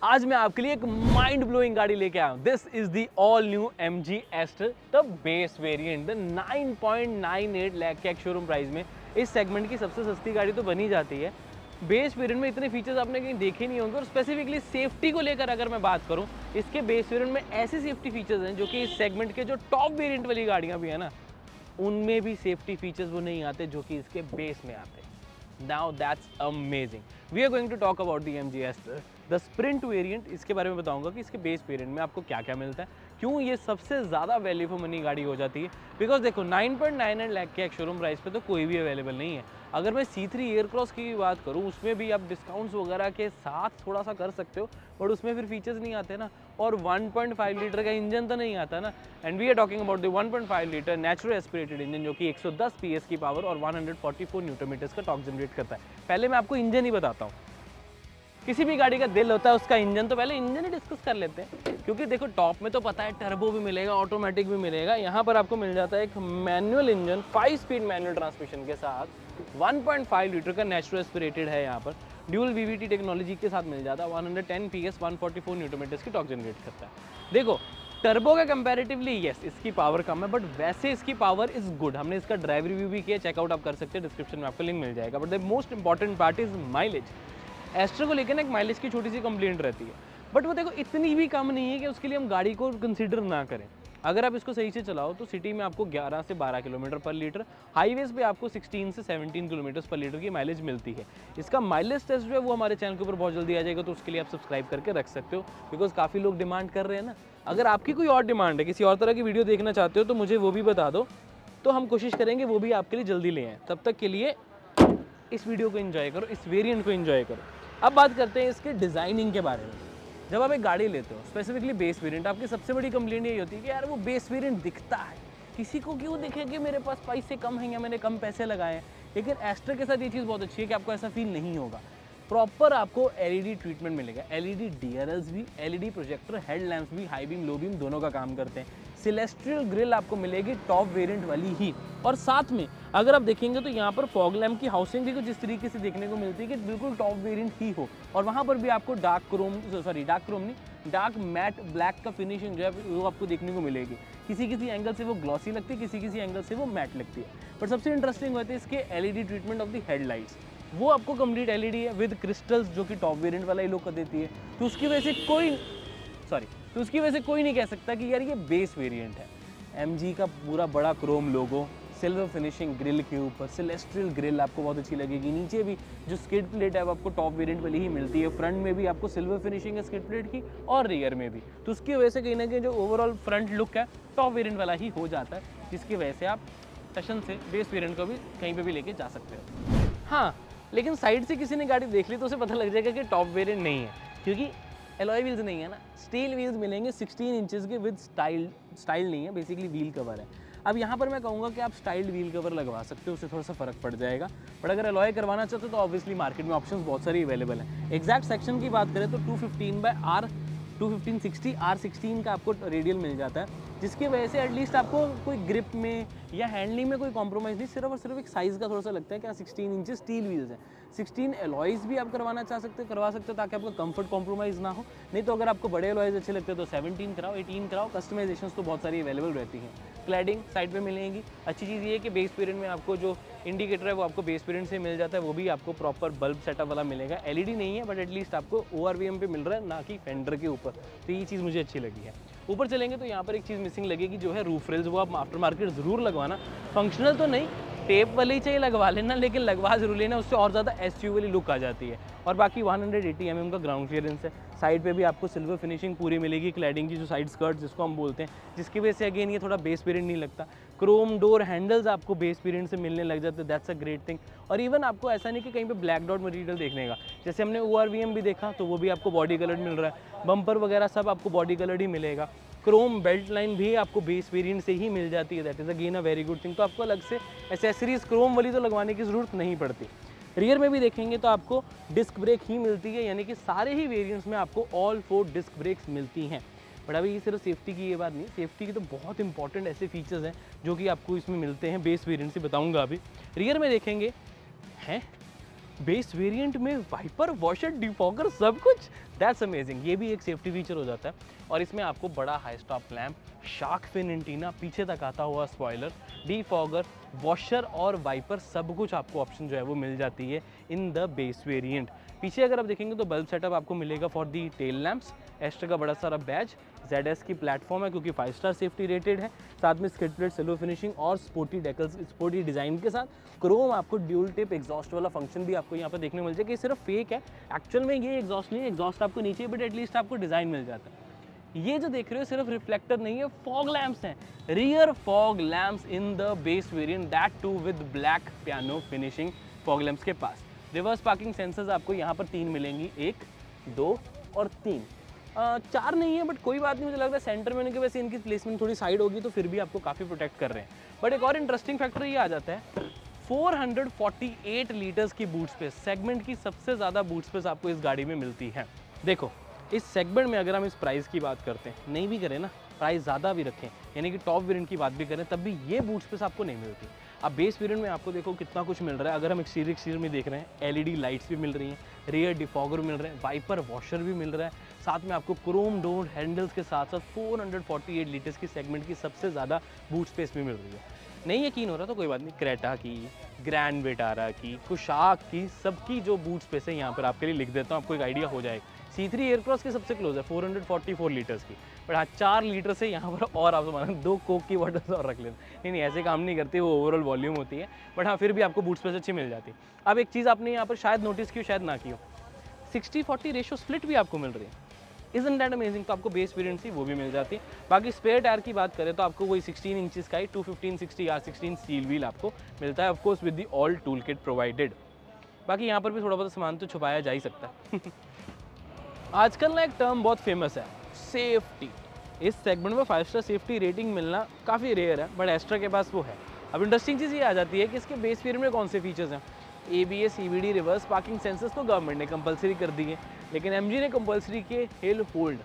आज मैं आपके लिए एक माइंड ब्लोइंग गाड़ी लेके आया हूँ। This is the all new MG Astor, the base variant, the 9.98 lakh के शोरूम प्राइस में इस सेगमेंट की सबसे सस्ती गाड़ी तो बनी जाती है। बेस वेरिएंट में इतने फीचर्स आपने कहीं देखे नहीं होंगे। और स्पेसिफिकली सेफ्टी को लेकर अगर मैं बात करूँ, इसके बेस वेरिएंट में ऐसे सेफ्टी फीचर्स हैं जो कि इस सेगमेंट के जो टॉप वेरिएंट वाली गाड़ियाँ भी है ना, उनमें भी सेफ्टी फीचर्स वो नहीं आते जो कि इसके बेस में आते हैं। Now that's amazing. We are going to talk about the MG Aster, the Sprint variant। इसके बारे में बताऊंगा कि इसके बेस वेरिएंट में आपको क्या क्या मिलता है, क्यों ये सबसे ज़्यादा वैल्यू फॉर मनी गाड़ी हो जाती है। बिकॉज देखो 9.99 लाख के एक शोरूम प्राइस पे तो कोई भी अवेलेबल नहीं है। अगर मैं C3 एयरक्रॉस की बात करूँ, उसमें भी आप डिस्काउंट्स वगैरह के साथ थोड़ा सा कर सकते हो, बट उसमें फिर फीचर्स नहीं आते ना। और 1.5 लीटर का इंजन तो नहीं आता ना। And we are talking about the 1.5 litre natural aspirated engine, जो कि 110 PS की पावर और 144 न्यूटन मीटर्स का टॉर्क जनरेट करता है। पहले मैं आपको इंजन ही बताता हूँ। किसी भी गाड़ी का दिल होता है उसका इंजन, तो पहले इंजन ही डिस्कस कर लेते हैं। क्योंकि देखो टॉप में तो पता है टर्बो भी मिलेगा, ऑटोमेटिक भी मिलेगा। यहाँ पर आपको मिल जाता है एक manual engine, 5 speed manual transmission के साथ। 1.5 लीटर का नेचुरल एस्पिरेटेड है। यहाँ पर ड्यूल VVT टेक्नोलॉजी के साथ मिल जाता है। 110 PS 144 न्यूटन मीटर्स की टॉर्क जनरेट करता है। देखो टर्बो का कंपैरेटिवली यस इसकी पावर कम है, बट वैसे इसकी पावर इज गुड। हमने इसका ड्राइव रिव्यू भी किया, चेकआउट आप कर सकते हैं, डिस्क्रिप्शन में आपको लिंक मिल जाएगा। But the most important part is mileage. Astor को लेकर ना एक माइलेज की छोटी सी कंप्लेंट रहती है, बट वो देखो इतनी भी कम नहीं है कि उसके लिए हम गाड़ी को कंसीडर ना करें। अगर आप इसको सही से चलाओ तो सिटी में आपको 11 से 12 किलोमीटर पर लीटर, हाईवेज पे आपको 16 से 17 किलोमीटर पर लीटर की माइलेज मिलती है। इसका माइलेज टेस्ट जो है वो हमारे चैनल के ऊपर बहुत जल्दी आ जाएगा, तो उसके लिए आप सब्सक्राइब करके रख सकते हो। बिकॉज काफ़ी लोग डिमांड कर रहे हैं ना। अगर आपकी कोई और डिमांड है, किसी और तरह की वीडियो देखना चाहते हो, तो मुझे वो भी बता दो, तो हम कोशिश करेंगे वो भी आपके लिए जल्दी ले आएँ। तब तक के लिए इस वीडियो को एंजॉय करो, इस वेरिएंट को एंजॉय करो। अब बात करते हैं इसके डिज़ाइनिंग के बारे में। जब आप एक गाड़ी लेते हो, स्पेसिफिकली बेस वेरिएंट, आपकी सबसे बड़ी कंप्लेंट यही होती है कि यार वो बेस वेरिएंट दिखता है। किसी को क्यों दिखे कि मेरे पास पैसे कम हैं या मैंने कम पैसे लगाए हैं। लेकिन एस्टर के साथ ये चीज़ बहुत अच्छी है कि आपको ऐसा फील नहीं होगा। प्रॉपर आपको LED ट्रीटमेंट मिलेगा। LED DRLs भी, LED प्रोजेक्टर, हेडलैम्प्स भी, हाई बीम लो बीम दोनों का काम करते हैं। सेलेस्ट्रियल ग्रिल आपको मिलेगी टॉप वेरिएंट वाली ही। और साथ में अगर आप देखेंगे तो यहाँ पर फॉग लैम्प की हाउसिंग भी कुछ इस तरीके से देखने को मिलती है कि बिल्कुल टॉप वेरिएंट ही हो। और वहाँ पर भी आपको डार्क क्रोम नहीं, डार्क मैट ब्लैक का फिनिशिंग जो है वो आपको देखने को मिलेगी। किसी एंगल से वो ग्लॉसी लगती है, किसी एंगल से वो मैट लगती है। पर सबसे इंटरेस्टिंग होती है इसके LED treatment of the headlights. वो आपको कंप्लीट LED है विद क्रिस्टल्स, जो कि टॉप वेरिएंट वाला ही लुक देती है। तो उसकी वजह से कोई नहीं कह सकता कि यार ये बेस वेरिएंट है। MG का पूरा बड़ा क्रोम लोगो, सिल्वर फिनिशिंग ग्रिल के ऊपर, सेलेस्ट्रियल ग्रिल आपको बहुत अच्छी लगेगी। नीचे भी जो स्किड प्लेट है वो आपको टॉप वेरिएंट वाली ही मिलती है। फ्रंट में भी आपको सिल्वर फिनिशिंग है स्किड प्लेट की, और रियर में भी। तो उसकी वजह से कहीं ना कहीं जो ओवरऑल फ्रंट लुक है टॉप वेरिएंट वाला ही हो जाता है, जिसकी वजह से आप टशन से बेस वेरिएंट को भी कहीं पर भी लेके जा सकते हो। हाँ, लेकिन साइड से किसी ने गाड़ी देख ली तो उसे पता लग जाएगा कि टॉप वेरिएंट नहीं है, क्योंकि एलॉय व्हील्स नहीं है ना, स्टील व्हील्स मिलेंगे 16 इंचेस के विद स्टाइल नहीं है, बेसिकली व्हील कवर है। अब यहाँ पर मैं कहूँगा कि आप स्टाइल्ड व्हील कवर लगवा सकते हो, उससे थोड़ा सा फर्क पड़ जाएगा। बट अगर एलॉय करवाना चाहते हो तो ऑब्वियसली मार्केट में ऑप्शंस बहुत सारी अवेलेबल हैं। एग्जैक्ट सेक्शन की बात करें तो 215/R215/60 R16 का आपको रेडियल मिल जाता है, जिसकी वजह से एटलीस्ट आपको कोई ग्रिप में या हैंडलिंग में कोई कॉम्प्रोमाइज़ नहीं, सिर्फ और सिर्फ एक साइज़ का थोड़ा सा लगता है कि 16 इंच स्टील व्हील्स हैं। 16 एलॉयज़ भी आप करवा सकते हो ताकि आपका कंफर्ट कॉम्प्रोमाइज़ ना हो। नहीं तो अगर आपको बड़े एलॉयज़ अच्छे लगते हैं तो 17 कराओ, 18 कराओ। कस्टमाइजेशंस तो बहुत सारी अवेलेबल रहती हैं। क्लैडिंग साइड पे मिलेंगी। अच्छी चीज़ ये है कि बेस वेरिएंट में आपको जो इंडिकेटर है वो आपको बेस वेरिएंट से मिल जाता है, वो भी आपको प्रॉपर बल्ब सेटअप वाला मिलेगा। LED नहीं है, बट एटलीस्ट आपको ORVM पे मिल रहा है, ना कि फेंडर के ऊपर। तो ये चीज़ मुझे अच्छी लगी है। ऊपर चलेंगे तो यहाँ पर एक चीज़ मिसिंग लगेगी, जो है रूफ रेल्स। वो आप आफ्टर मार्केट ज़रूर लगवाना। फंक्शनल तो नहीं, टेप वाली ही चाहिए लगवा लेना, लेकिन लगवा जरूर लेना, उससे और ज़्यादा SUV वाली लुक आ जाती है। और बाकी 180 mm का ग्राउंड क्लियरेंस है। साइड पे भी आपको सिल्वर फिनिशिंग पूरी मिलेगी, क्लैडिंग की जो साइड स्कर्ट जिसको हम बोलते हैं, जिसकी वजह से अगेन ये थोड़ा बेस वेरिएंट नहीं लगता। क्रोम डोर हैंडल्स आपको बेस वेरिएंट से मिलने लग जाते हैं, दैट्स अ ग्रेट थिंग। और इवन आपको ऐसा नहीं कि कहीं पे ब्लैक डॉट मटेरियल देखने का, जैसे हमने ORVM भी देखा तो वो भी आपको बॉडी कलर्ड मिल रहा है। बम्पर वगैरह सब आपको बॉडी कलर्ड ही मिलेगा। क्रोम बेल्ट लाइन भी आपको बेस वेरिएंट से ही मिल जाती है, that is again a very good thing. तो आपको अलग से एसेसरीज क्रोम वाली तो लगवाने की ज़रूरत नहीं पड़ती। रियर में भी देखेंगे तो आपको डिस्क ब्रेक ही मिलती है, यानी कि सारे ही वेरिएंट्स में आपको ऑल 4 डिस्क ब्रेक्स मिलती हैं। बट अभी ये सिर्फ सेफ्टी की ये बात नहीं, सेफ्टी के तो बहुत इंपॉर्टेंट ऐसे फीचर्स हैं जो कि आपको इसमें मिलते हैं बेस वेरिएंट से, बताऊंगा अभी। रियर में देखेंगे हैं बेस वेरिएंट में वाइपर, वॉशर, डिफॉगर सब कुछ। That's amazing. ये भी एक सेफ्टी फीचर हो जाता है। और इसमें आपको बड़ा high stop lamp, shark fin antenna, पीछे तक आता हुआ स्पॉइलर, डीफॉगर, वॉशर और वाइपर, सब कुछ आपको ऑप्शन जो है वो मिल जाती है इन द बेस वेरिएंट। पीछे अगर आप देखेंगे तो बल्ब सेटअप आपको मिलेगा for the tail lamps, Astor का बड़ा सारा बैज, ZS की प्लेटफॉर्म है क्योंकि 5 स्टार सेफ्टी रेटेड है, साथ में स्किड प्लेट, सिल्वर फिनिशिंग और स्पोर्टी डेकल्स, स्पोर्टी डिजाइन के साथ क्रोम आपको ड्यूल टिप एग्जॉस्ट वाला फंक्शन भी आपको यहाँ पर देखने मिल जाएगा। ये सिर्फ फेक है, एक्चुअल में ये एग्जॉस्ट नहीं है, एग्जॉस्ट आपको नीचे बट एटलीस्ट आपको डिजाइन मिल जाता है। ये जो देख रहे हो सिर्फ रिफ्लेक्टर नहीं है, फॉग लैंप्स हैं, rear fog lamps in the base variant, that too with black piano finishing fog lamps के पास। रिवर्स पार्किंग सेंसर्स आपको यहाँ पर 3 मिलेंगी, 1, 2 और 3। 4 नहीं है बट कोई बात नहीं, मुझे लग रहा है सेंटर में की वैसे इनकी प्लेसमेंट थोड़ी साइड होगी तो फिर भी आपको काफ़ी प्रोटेक्ट कर रहे हैं। बट एक और इंटरेस्टिंग फैक्टर ये आ जाता है, 448 लीटर्स की बूट स्पेस, सेगमेंट की सबसे ज़्यादा बूट स्पेस आपको इस गाड़ी में मिलती है। देखो इस सेगमेंट में अगर हम इस प्राइस की बात करते हैं, नहीं भी करें ना, प्राइस ज़्यादा भी रखें, यानी कि टॉप वेरिएंट की बात भी करें, तब भी ये बूट स्पेस आपको नहीं मिलती। अब बेस वेरिएंट में आपको देखो कितना कुछ मिल रहा है। अगर हम एक्सटीरियर में देख रहे हैं, LED लाइट्स भी मिल रही हैं, रियर डिफॉगर मिल रहे हैं, वाइपर वॉशर भी मिल रहा है, साथ में आपको क्रोम डोर हैंडल्स के साथ साथ 448 लीटर्स की सेगमेंट की सबसे ज़्यादा बूट स्पेस भी मिल रही है। नहीं यकीन हो रहा तो कोई बात नहीं, क्रेटा की, ग्रैंड विटारा की, कुशाक की, सबकी जो बूट स्पेस है यहाँ पर आपके लिए लिख देता हूँ, आपको एक आइडिया हो जाएगा। C3 एयरक्रॉस के सबसे क्लोज है 444 लीटर्स की, बट हाँ 4 लीटर से यहाँ पर और आप माना 2 कोक की बॉटल्स और रख लेते। नहीं ऐसे काम नहीं करती, वो ओवरऑल वॉल्यूम होती है, बट हाँ फिर भी आपको बूट स्पेस अच्छी मिल जाती है। अब एक चीज़ आपने यहाँ पर शायद नोटिस की हो, शायद ना की हो, 60-40 रेशो स्प्लिट भी आपको मिल रही है। Isn't that amazing. तो आपको बेस वेरिएंट से वो भी मिल जाती है। बाकी स्पेयर टायर की बात करें तो आपको वही 16 इंचेस का ही 215/60 R16 स्टील व्हील आपको मिलता है, of course with the all tool kit provided. बाकी यहाँ पर भी थोड़ा बहुत सामान तो छुपाया जा ही सकता है। आजकल ना एक टर्म बहुत फेमस है, सेफ्टी। इस सेगमेंट में 5 स्टार सेफ्टी रेटिंग मिलना काफ़ी रेयर है, बट एस्ट्रा के पास वो है। अब इंटरेस्टिंग चीज़ ये आ जाती है कि इसके बेस वेरिएंट में कौन से फीचर्स हैं। ABS, CVD, reverse parking sensors तो गवर्नमेंट ने कंपलसरी कर दिए, लेकिन MG ने कंपलसरी किए hill hold,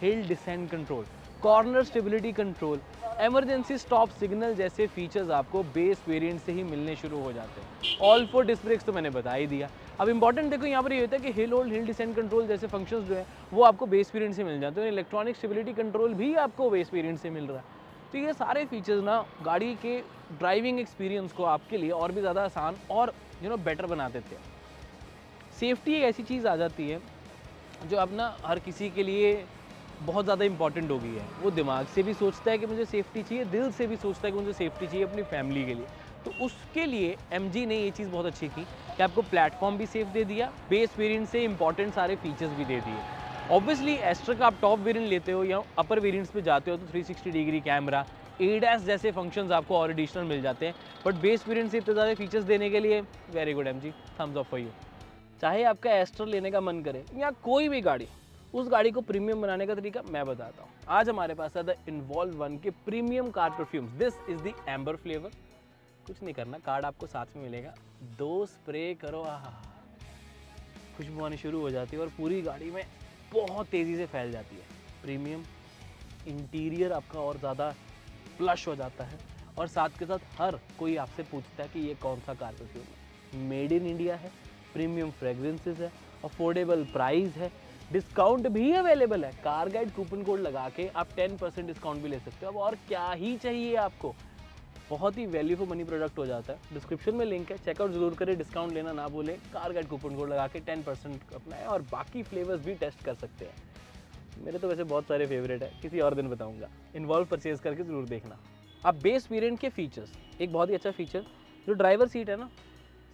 hill descent control, corner stability control, emergency stop signal जैसे फीचर्स आपको बेस वेरिएंट से ही मिलने शुरू हो जाते हैं। ऑल 4 डिस्क ब्रेक्स तो मैंने बता ही दिया। अब इंपॉर्टेंट देखो यहाँ पर ये होता है कि hill hold, hill descent control जैसे फंक्शंस जो है वो आपको बेस वेरिएंट से मिल जाते हैं। इलेक्ट्रॉनिक स्टेबिलिटी कंट्रोल भी आपको बेस वेरिएंट से मिल रहा है। तो ये सारे फीचर्स ना गाड़ी के ड्राइविंग एक्सपीरियंस को आपके लिए और भी ज़्यादा आसान और बेटर बना देते हैं। सेफ्टी एक ऐसी चीज़ आ जाती है जो अब ना हर किसी के लिए बहुत ज़्यादा इंपॉर्टेंट हो गई है। वो दिमाग से भी सोचता है कि मुझे सेफ्टी चाहिए, दिल से भी सोचता है कि मुझे सेफ्टी चाहिए अपनी फैमिली के लिए। तो उसके लिए MG ने ये चीज़ बहुत अच्छी की कि आपको प्लेटफॉर्म भी सेफ दे दिया, बेस वेरिएंट से इंपॉर्टेंट सारे फीचर्स भी दे दिए। ऑब्वियसली एस्ट्रा का आप टॉप वेरिएंट लेते हो या अपर वेरिएंट्स पे जाते हो तो 360 डिग्री कैमरा, ADAS जैसे फंक्शंस आपको और एडिशनल मिल जाते हैं, बट बेस वेरिएंट से इतने ज़्यादा फीचर्स देने के लिए very good MG, thumbs up for you. चाहे आपका एस्ट्रा लेने का मन करे या कोई भी गाड़ी, उस गाड़ी को प्रीमियम बनाने का तरीका मैं बताता हूँ। आज हमारे पास है द इन्वॉल्व 1 के premium car perfumes. This is the amber flavour. कुछ नहीं करना, कार्ड आपको साथ में मिलेगा, 2 स्प्रे करो, आहा खुशबू आनी शुरू हो जाती है और पूरी गाड़ी में बहुत तेज़ी से फैल जाती है। प्रीमियम इंटीरियर आपका और ज़्यादा प्लश हो जाता है और साथ के साथ हर कोई आपसे पूछता है कि ये कौन सा कार परफ्यूम है। मेड इन इंडिया है, प्रीमियम फ्रेग्रेंसेस है, अफोर्डेबल प्राइस है, डिस्काउंट भी अवेलेबल है। कार गाइड कूपन कोड लगा के आप 10% डिस्काउंट भी ले सकते हो। अब और क्या ही चाहिए आपको, बहुत ही वैल्यू फॉर मनी प्रोडक्ट हो जाता है। डिस्क्रिप्शन में लिंक है, चेकआउट जरूर करें, डिस्काउंट लेना ना भूलें। कार गाइड कूपन कोड लगा के 10% अपनाएं और बाकी फ्लेवर्स भी टेस्ट कर सकते हैं। मेरे तो वैसे बहुत सारे फेवरेट है, किसी और दिन बताऊंगा। इन्वॉल्व परचेज करके जरूर देखना। अब बेस वेरिएंट के फीचर्स, एक बहुत ही अच्छा फीचर जो ड्राइवर सीट है ना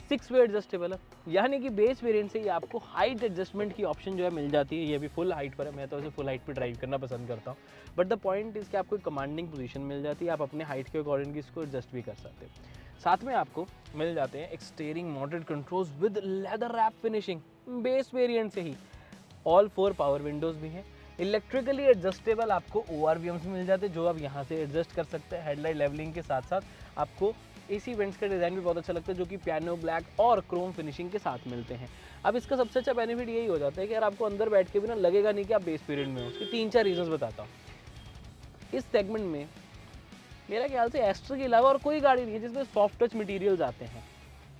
6 वे एडजस्टेबल है, यानी कि बेस वेरिएंट से ही आपको हाइट एडजस्टमेंट की ऑप्शन जो है मिल जाती है। ये भी फुल हाइट पर है, मैं तो ऐसे फुल हाइट पर ड्राइव करना पसंद करता हूँ, बट द पॉइंट इज़ कि आपको एक कमांडिंग पोजीशन मिल जाती है, आप अपने हाइट के अकॉर्डिंग इसको एडजस्ट भी कर सकते हो। साथ में आपको मिल जाते हैं एक steering mounted controls with leather wrap finishing, base variant से ही। ऑल 4 पावर विंडोज़ भी हैं, इलेक्ट्रिकली एडजस्टेबल आपको ORVMs मिल जाते हैं जो आप यहाँ से एडजस्ट कर सकते हैं। हेडलाइट लेवलिंग के साथ साथ आपको AC वेंट्स का डिज़ाइन भी बहुत अच्छा लगता है जो कि पियानो ब्लैक और क्रोम फिनिशिंग के साथ मिलते हैं। अब इसका सबसे अच्छा बेनिफिट यही हो जाता है कि यार आपको अंदर बैठ के भी ना लगेगा नहीं कि आप बेस वेरिएंट में हो। उसके 3-4 रीजंस बताता हूँ। इस सेगमेंट में मेरा ख्याल से एस्ट्रा के अलावा और कोई गाड़ी नहीं है जिसमें सॉफ्ट टच मटेरियल्स आते हैं।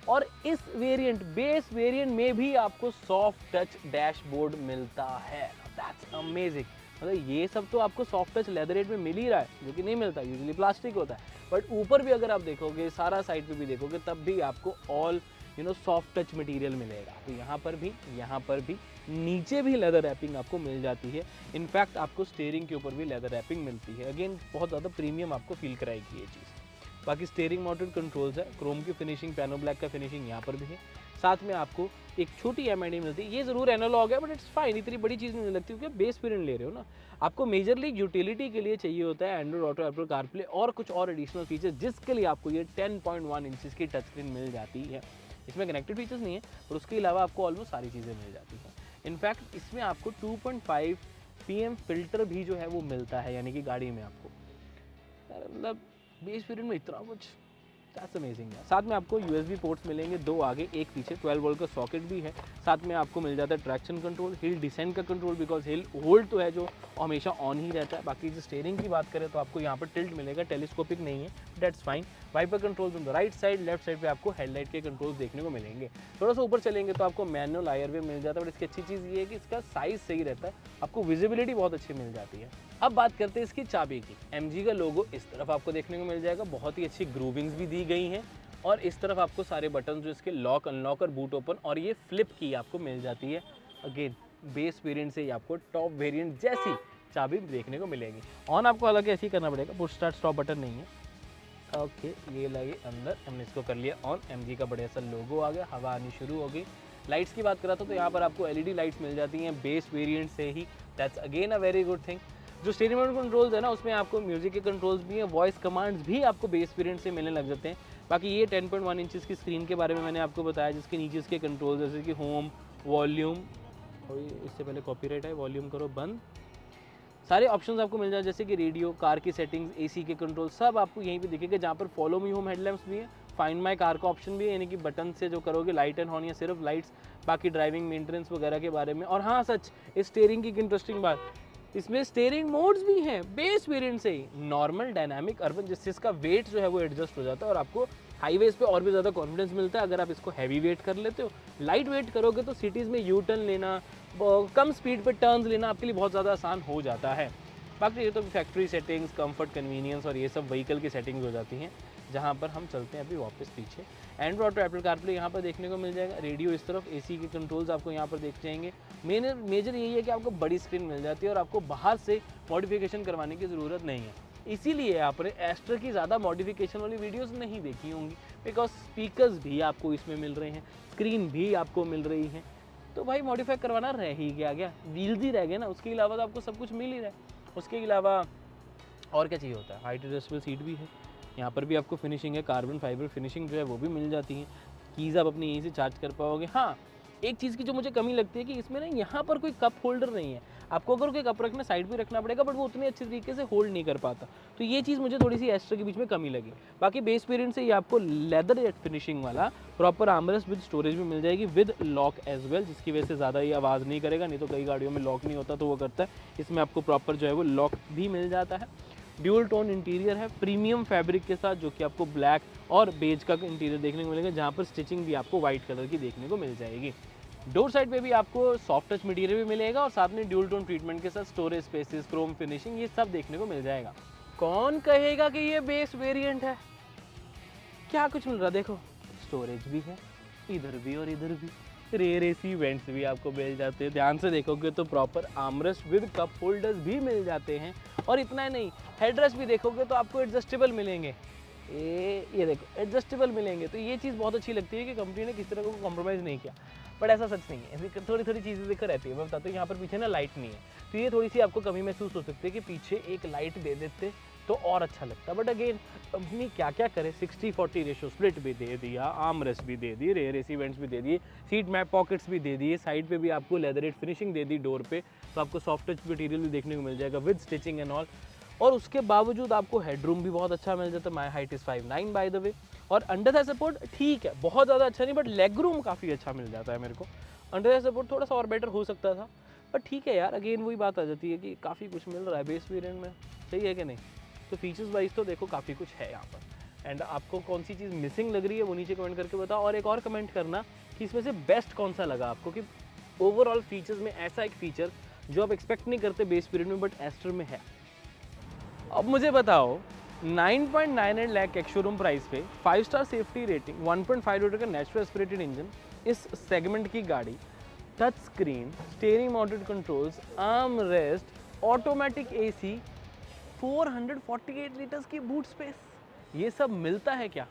और इस वेरिएंट बेस वेरिएंट में भी आपको सॉफ्ट टच डैशबोर्ड मिलता है। That's amazing. मतलब ये सब तो आपको सॉफ्ट टच लेदरेट में मिल ही रहा है, जो कि नहीं मिलता, यूजुअली प्लास्टिक होता है। बट ऊपर भी अगर आप देखोगे, सारा साइड पे भी देखोगे, तब भी आपको ऑल सॉफ्ट टच मटेरियल मिलेगा। तो यहाँ पर भी नीचे भी लेदर रैपिंग आपको मिल जाती है। इनफैक्ट आपको स्टीयरिंग के ऊपर भी लेदर रैपिंग मिलती है। अगेन बहुत ज़्यादा प्रीमियम आपको फील कराएगी ये चीज़। बाकी स्टीयरिंग माउंटेड कंट्रोल्स है, क्रोम की फिनिशिंग, पियानो ब्लैक का फिनिशिंग यहाँ पर भी है। साथ में आपको एक छोटी एमआईडी मिलती है, ये जरूर एनालॉग है बट इट्स फाइन, इतनी बड़ी चीज़ नहीं लगती क्योंकि बेस वेरिएंट ले रहे हो ना। आपको मेजरली यूटिलिटी के लिए चाहिए होता है एंड्रॉइड ऑटो, एप्पल कारप्ले और कुछ और एडिशनल फीचर्स, जिसके लिए आपको ये 10.1 इंचेस की टच स्क्रीन मिल जाती है। इसमें कनेक्टेड फीचर्स नहीं है पर उसके अलावा आपको ऑलमोस्ट सारी चीज़ें मिल जाती हैं। इनफैक्ट इसमें आपको 2.5 PM फिल्टर भी जो है वो मिलता है, यानी कि गाड़ी में आपको, मतलब बेस वेरिएंट में इतना कुछ, दैट्स अमेजिंग है। साथ में आपको USB पोर्ट्स मिलेंगे, 2 आगे 1 पीछे, 12 वोल्ट का सॉकेट भी है। साथ में आपको मिल जाता है ट्रैक्शन कंट्रोल, हिल डिसेंट का कंट्रोल, बिकॉज हिल होल्ड तो है जो हमेशा ऑन ही रहता है। बाकी जो स्टीयरिंग की बात करें तो आपको यहाँ पर टिल्ट मिलेगा, टेलीस्कोपिक नहीं है, that's fine. Wiper controls on the right side, left side पे आपको हेडलाइट के कंट्रोल्स देखने को मिलेंगे। थोड़ा सा ऊपर चलेंगे तो आपको मैनुअल IR मिल जाता है, बट इसकी अच्छी चीज़ ये है कि इसका साइज सही रहता है, आपको विजिबिलिटी बहुत अच्छी मिल जाती है। अब बात करते हैं इसकी चाबी की। MG का लोगो इस तरफ आपको देखने को मिल जाएगा, बहुत ही अच्छी ग्रूविंग्स भी दी गई हैं। और इस तरफ आपको सारे बटन जो इसके लॉक, अनलॉक और बूट ओपन और ये फ्लिप की आपको मिल जाती है। अगेन बेस वेरिएंट से ही आपको टॉप वेरिएंट जैसी चाबी देखने को मिलेगी। ऑन आपको हालांकि ऐसे ही करना पड़ेगा, पुश स्टार्ट स्टॉप बटन नहीं है। ओके, ये लगे अंदर, हमने इसको कर लिया ऑन। MG का बढ़िया सा लोगो आ गया, हवा आनी शुरू हो गई। लाइट्स की बात करा तो यहाँ पर आपको LED लाइट्स मिल जाती हैं बेस वेरिएंट से ही, that's again a very good thing. जो स्टीयरिंग व्हील कंट्रोल्स है ना, उसमें आपको म्यूजिक के कंट्रोल्स भी हैं, वॉइस कमांड्स भी आपको बेस वेरिएंट से मिलने लग जाते हैं। बाकी ये 10.1 इंचेस की स्क्रीन के बारे में मैंने आपको बताया, जिसके नीचे इसके कंट्रोल्स जैसे कि होम, वॉल्यूम, और इससे पहले कॉपीराइट है, वॉल्यूम करो बंद, सारे ऑप्शंस आपको मिल जाए, जैसे कि रेडियो, कार की सेटिंग्स, AC के कंट्रोल, सब आपको यहीं पे दिखेगा। जहाँ पर फॉलो मी होम हेडलैम्प्स भी है, फाइंड माई कार का ऑप्शन भी है, यानी कि बटन से जो करोगे लाइट एंड हॉर्न या सिर्फ लाइट्स, बाकी ड्राइविंग मेंटेनेंस वगैरह के बारे में। और हाँ सच, इस स्टीयरिंग की एक इंटरेस्टिंग बात, इसमें स्टीयरिंग मोड्स भी हैं बेस वेरिएंट से ही, नॉर्मल, डायनामिक, अर्बन, जिसका वेट जो है वो एडजस्ट हो जाता है और आपको हाईवेज पे और भी ज़्यादा कॉन्फिडेंस मिलता है अगर आप इसको हैवी वेट कर लेते हो। लाइट वेट करोगे तो सिटीज़ में यू टर्न लेना, कम स्पीड पे टर्न्स लेना आपके लिए बहुत ज़्यादा आसान हो जाता है। बाकी ये तो फैक्ट्री सेटिंग्स, कंफर्ट, कन्वीनियंस और ये सब व्हीकल की सेटिंग्स हो जाती हैं। जहाँ पर हम चलते हैं अभी वापस पीछे, एंड्रॉइड ऑटो, एप्पल कारप्ले यहाँ पर देखने को मिल जाएगा, रेडियो इस तरफ, AC के कंट्रोल्स आपको यहाँ पर देख जाएंगे। मेजर यही है कि आपको बड़ी स्क्रीन मिल जाती है और आपको बाहर से मॉडिफिकेशन करवाने की ज़रूरत नहीं है। इसीलिए आपने एस्टर की ज़्यादा मॉडिफिकेशन वाली वीडियोस नहीं देखी होंगी, बिकॉज स्पीकर्स भी आपको इसमें मिल रहे हैं, स्क्रीन भी आपको मिल रही है, तो भाई मॉडिफाई करवाना रह ही गया, व्हील्स ही रह गए ना, उसके अलावा तो आपको सब कुछ मिल ही रहा है। उसके अलावा और क्या चाहिए होता है, हाइट एडजस्टेबल सीट भी है, यहाँ पर भी आपको फिनिशिंग है, कार्बन फाइबर फिनिशिंग जो है वो भी मिल जाती है। कीज़ आप अपनी यहीं से चार्ज कर पाओगे। हाँ, एक चीज़ की जो मुझे कमी लगती है कि इसमें ना यहाँ पर कोई कप होल्डर नहीं है, आपको अगर कोई कप रखना साइड पे रखना पड़ेगा, बट वो उतने अच्छे तरीके से होल्ड नहीं कर पाता, तो ये चीज़ मुझे थोड़ी सी एस्टर के बीच में कमी लगी। बाकी बेस वेरिएंट से ये आपको लेदर फिनिशिंग वाला प्रॉपर आर्मरेस्ट विद स्टोरेज भी मिल जाएगी, विद लॉक एज वेल, जिसकी वजह से ज़्यादा ये आवाज़ नहीं करेगा, नहीं तो कई गाड़ियों में लॉक नहीं होता तो वो करता है, इसमें आपको प्रॉपर जो है वो लॉक भी मिल जाता है। ड्यूल टोन इंटीरियर है, प्रीमियम फैब्रिक के साथ, जो कि आपको ब्लैक और बेज का इंटीरियर देखने को मिलेगा, जहाँ पर स्टिचिंग भी आपको व्हाइट कलर की देखने को मिल जाएगी। डोर साइड पे भी आपको सॉफ्ट टच मटेरियल भी मिलेगा और साथ में ड्यूल टोन ट्रीटमेंट के साथ स्टोरेज स्पेसेस, क्रोम फिनिशिंग, ये सब देखने को मिल जाएगा। कौन कहेगा कि ये बेस वेरिएंट है, क्या कुछ मिल रहा है, देखो स्टोरेज भी है, इधर भी और इधर भी, रेयर AC वेंट्स भी आपको मिल जाते हैं, ध्यान से देखोगे तो proper armrest with cup holders भी मिल जाते हैं। और इतना ही नहीं, हेडरेस्ट भी देखोगे तो आपको एडजस्टेबल मिलेंगे, ये देखो एडजस्टेबल मिलेंगे, तो ये चीज़ बहुत अच्छी लगती है कि कंपनी ने किस तरह को कॉम्प्रोमाइज़ नहीं किया। बट ऐसा सच नहीं है, ऐसी थोड़ी थोड़ी चीज़ें दिक्कत रहती है। मैं बताता हूँ, यहाँ पर पीछे ना लाइट नहीं है, तो ये थोड़ी सी आपको कमी महसूस हो सकती है कि पीछे एक लाइट दे देते तो और अच्छा लगता। बट अगेन कंपनी क्या क्या करे, 60-40 रेशो स्प्लिट भी दे दिया, आर्मरेस्ट भी दे दी, रेयर AC वेंट्स भी दे दिए, सीट मैप पॉकेट्स भी दे दिए, साइड पे भी आपको लेदरेट फिनिशिंग दे दी डोर पे, तो आपको सॉफ्ट टच मटेरियल भी देखने को मिल जाएगा विद स्टिचिंग एंड ऑल। और उसके बावजूद आपको हेडरूम भी बहुत अच्छा मिल जाता है, my height is 5'9" by the way. और अंडर थाई सपोर्ट ठीक है, बहुत ज़्यादा अच्छा नहीं, बट लेग रूम काफ़ी अच्छा मिल जाता है मेरे को। अंडर थाई सपोर्ट थोड़ा सा और बेटर हो सकता था, बट ठीक है यार, अगेन वही बात आ जाती है कि काफ़ी कुछ मिल रहा है बेस वेरिएंट में, सही है कि नहीं। तो फीचर्स वाइज तो देखो काफ़ी कुछ है यहाँ पर। एंड आपको कौन सी चीज़ मिसिंग लग रही है वो नीचे कमेंट करके बताओ, और एक और कमेंट करना कि इसमें से बेस्ट कौन सा लगा आपको, कि ओवरऑल फीचर्स में ऐसा एक फीचर जो आप एक्सपेक्ट नहीं करते बेस वेरिएंट में बट एस्टर में है। अब मुझे बताओ 9.98 लाख एक्स शोरूम प्राइस पे 5 स्टार सेफ्टी रेटिंग, 1.5 लीटर का नेचुरल एस्पिरेटेड इंजन, इस सेगमेंट की गाड़ी, touch screen, steering mounted controls, arm rest, automatic AC, 448 litres की बूट स्पेस, ये सब मिलता है क्या?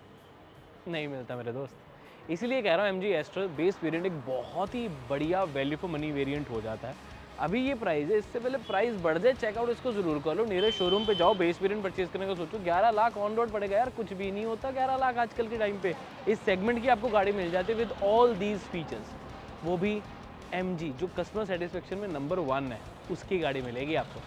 नहीं मिलता मेरे दोस्त। इसीलिए कह रहा हूँ MG एस्टर बेस वेरिएंट एक बहुत ही बढ़िया वैल्यू फॉर मनी वेरिएंट हो जाता है। अभी ये प्राइस है, इससे पहले प्राइस बढ़ जाए चेकआउट इसको जरूर कर लो, नियरेस्ट शोरूम पे जाओ, बेस वेरिएंट परचेज करने का सोचो। 11 लाख ऑन रोड पड़ेगा यार, कुछ भी नहीं होता 11 लाख आजकल के टाइम पे। इस सेगमेंट की आपको गाड़ी मिल जाती है विद ऑल दीज फीचर्स, वो भी MG जो कस्टमर सेटिस्फेक्शन में नंबर 1 है, उसकी गाड़ी मिलेगी आपको।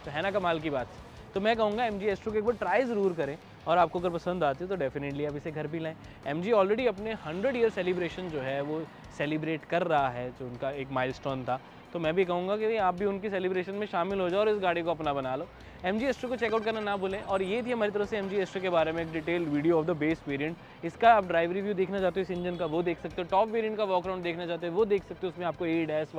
तो है ना कमाल की बात। तो मैं कहूँगा MG एस्ट्रो को एक बार ट्राई ज़रूर करें, और आपको अगर पसंद आती है तो डेफिनेटली आप इसे घर भी लाएं। MG ऑलरेडी अपने 100 ईयर सेलिब्रेशन जो है वो सेलिब्रेट कर रहा है, जो उनका एक माइलस्टोन था। तो मैं भी कहूँगा कि आप भी उनकी सेलिब्रेशन में शामिल हो जाओ और इस गाड़ी को अपना बना लो। MG एस्ट्रो को चेकआउट करना ना भूलें। और ये थी हमारी तरफ से MG एस्ट्रो के बारे में एक detail video of the base variant. इसका आप ड्राइव रिव्यू देखना चाहते हो इस इंजन का, वो देख सकते हो। टॉप वेरिएंट का वॉक अराउंड देखना चाहते हो, वो देख सकते हो। उसमें आपको ADAS,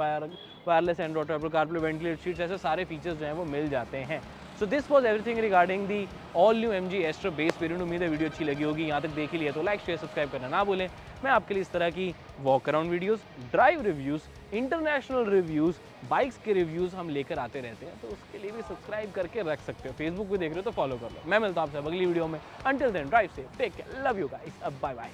wireless Android, Apple CarPlay, ventilated seats, ऐसे सारे फीचर्स जो हैं वो मिल जाते हैं। So this was everything regarding the all new MG astro base variant. उम्मीद है वीडियो अच्छी लगी होगी। यहाँ तक देख ही लिया तो लाइक शेयर सब्सक्राइब करना ना भूलें। मैं आपके लिए इस तरह की walk around videos, drive reviews, international reviews, bikes के रिव्यूज़ हम लेकर आते रहते हैं। तो उसके लिए भी सब्सक्राइब करके रख सकते हो। फेसबुक पे देख रहे हो तो फॉलो कर लो। मैं मिलता हूँ आपसे अगली वीडियो में। Until then drive safe, take care, love you guys, अब बाय बाय।